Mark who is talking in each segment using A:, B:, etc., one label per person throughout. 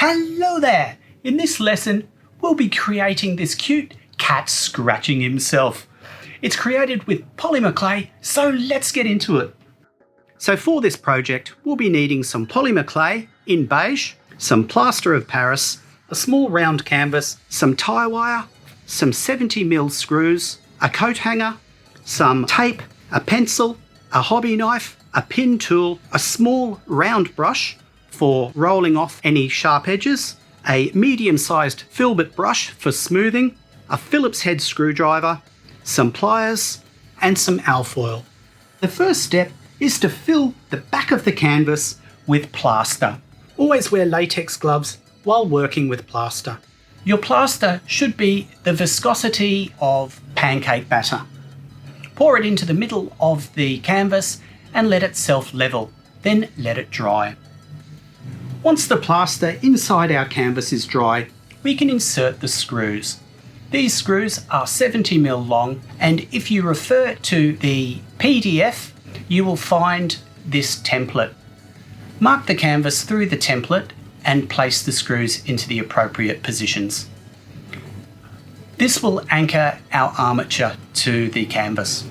A: Hello there! In this lesson, we'll be creating this cute cat scratching himself. It's created with polymer clay, so let's get into it. So for this project, we'll be needing some polymer clay in beige, some plaster of Paris, a small round canvas, some tie wire, some 70mm screws, a coat hanger, some tape, a pencil, a hobby knife, a pin tool, a small round brush for rolling off any sharp edges, a medium-sized filbert brush for smoothing, a Phillips head screwdriver, some pliers, and some alfoil. The first step is to fill the back of the canvas with plaster. Always wear latex gloves while working with plaster. Your plaster should be the viscosity of pancake batter. Pour it into the middle of the canvas and let it self-level, then let it dry. Once the plaster inside our canvas is dry, we can insert the screws. These screws are 70mm long, and if you refer to the PDF, you will find this template. Mark the canvas through the template and place the screws into the appropriate positions. This will anchor our armature to the canvas.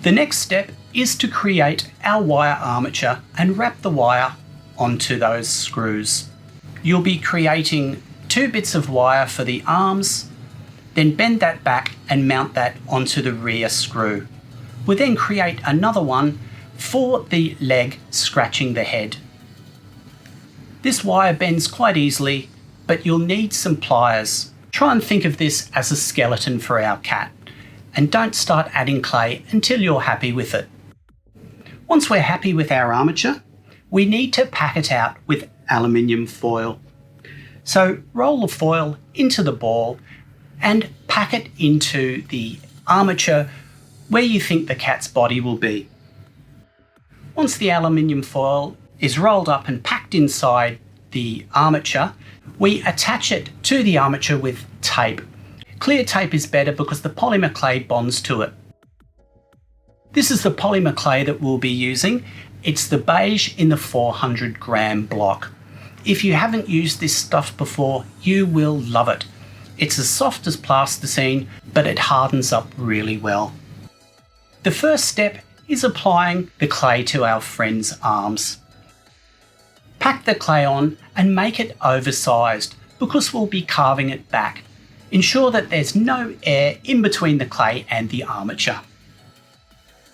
A: The next step is to create our wire armature and wrap the wire onto those screws. You'll be creating 2 bits of wire for the arms, then bend that back and mount that onto the rear screw. We'll then create another one for the leg scratching the head. This wire bends quite easily, but you'll need some pliers. Try and think of this as a skeleton for our cat, and don't start adding clay until you're happy with it. Once we're happy with our armature, we need to pack it out with aluminium foil. So roll the foil into the ball and pack it into the armature where you think the cat's body will be. Once the aluminium foil is rolled up and packed inside the armature, we attach it to the armature with tape. Clear tape is better because the polymer clay bonds to it. This is the polymer clay that we'll be using. It's the beige in the 400 gram block. If you haven't used this stuff before, you will love it. It's as soft as plasticine, but it hardens up really well. The first step is applying the clay to our friend's arms. Pack the clay on and make it oversized because we'll be carving it back. Ensure that there's no air in between the clay and the armature.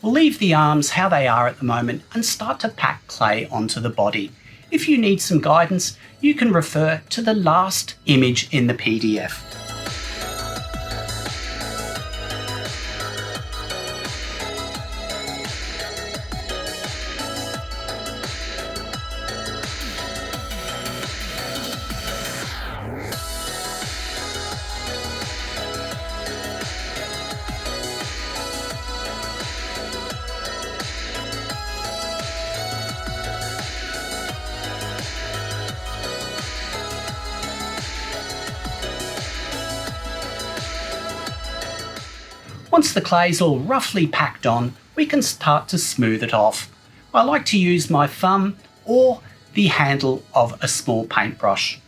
A: We'll leave the arms how they are at the moment and start to pack clay onto the body. If you need some guidance, you can refer to the last image in the PDF. Once the clay's all roughly packed on, we can start to smooth it off. I like to use my thumb or the handle of a small paintbrush.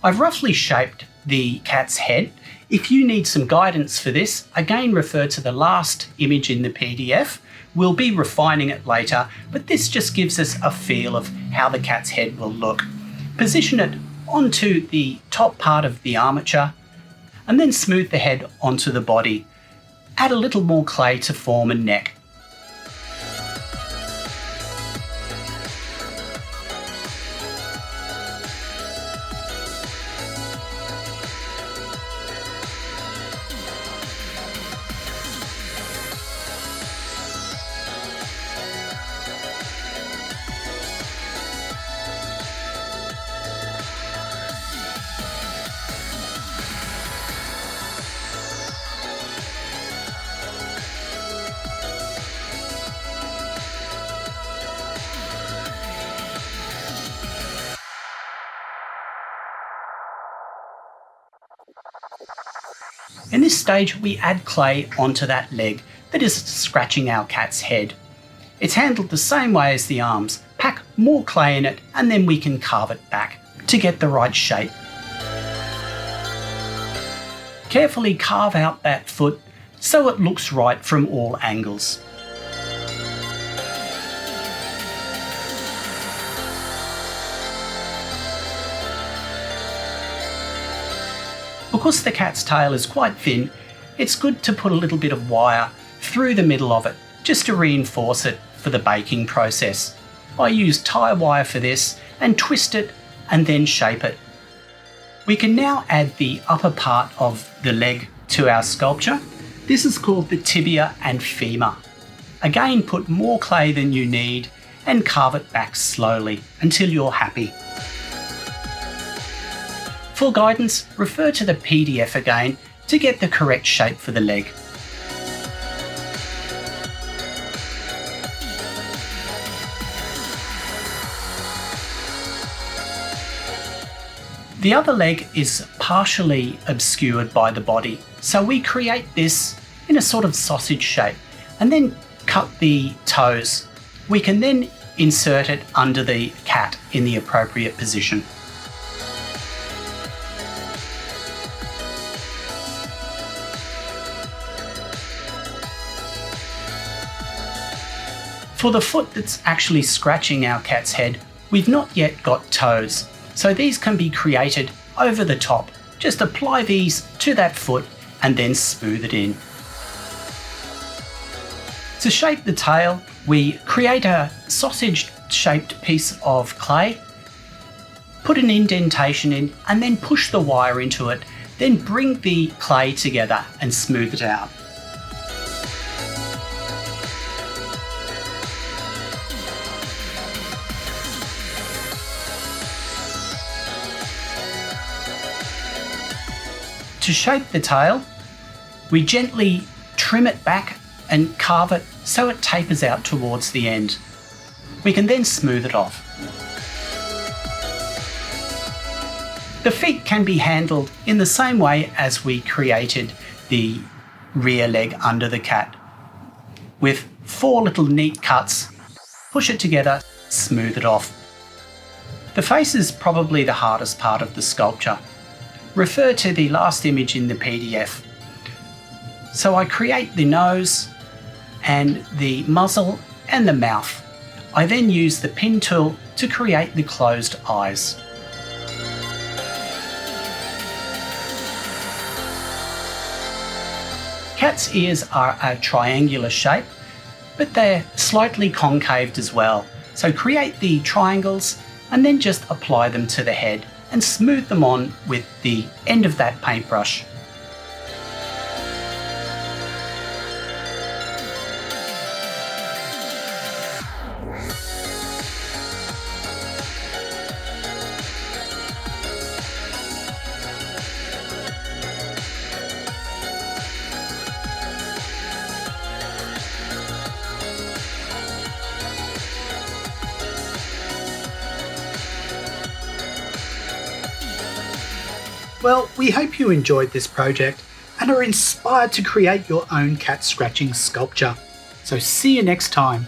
A: I've roughly shaped the cat's head. If you need some guidance for this, again refer to the last image in the PDF. We'll be refining it later, but this just gives us a feel of how the cat's head will look. Position it onto the top part of the armature, and then smooth the head onto the body. Add a little more clay to form a neck. In this stage, we add clay onto that leg that is scratching our cat's head. It's handled the same way as the arms. pack more clay in it, and then we can carve it back to get the right shape. Carefully carve out that foot so it looks right from all angles. Because the cat's tail is quite thin, it's good to put a little bit of wire through the middle of it just to reinforce it for the baking process. I use tie wire for this and twist it and then shape it. We can now add the upper part of the leg to our sculpture. This is called the tibia and femur. Again, put more clay than you need and carve it back slowly until you're happy. For guidance, refer to the PDF again to get the correct shape for the leg. The other leg is partially obscured by the body, so we create this in a sort of sausage shape and then cut the toes. We can then insert it under the cat in the appropriate position. For the foot that's actually scratching our cat's head, we've not yet got toes, so these can be created over the top. Just apply these to that foot and then smooth it in. To shape the tail, we create a sausage-shaped piece of clay, put an indentation in, and then push the wire into it, then bring the clay together and smooth it out. To shape the tail, we gently trim it back and carve it so it tapers out towards the end. We can then smooth it off. The feet can be handled in the same way as we created the rear leg under the cat. With 4 little neat cuts, push it together, smooth it off. The face is probably the hardest part of the sculpture. Refer to the last image in the PDF. So I create the nose and the muzzle and the mouth. I then use the pin tool to create the closed eyes. Cat's ears are a triangular shape, but they're slightly concaved as well. So create the triangles and then just apply them to the head and smooth them on with the end of that paintbrush. Well, we hope you enjoyed this project and are inspired to create your own cat scratching sculpture. So see you next time.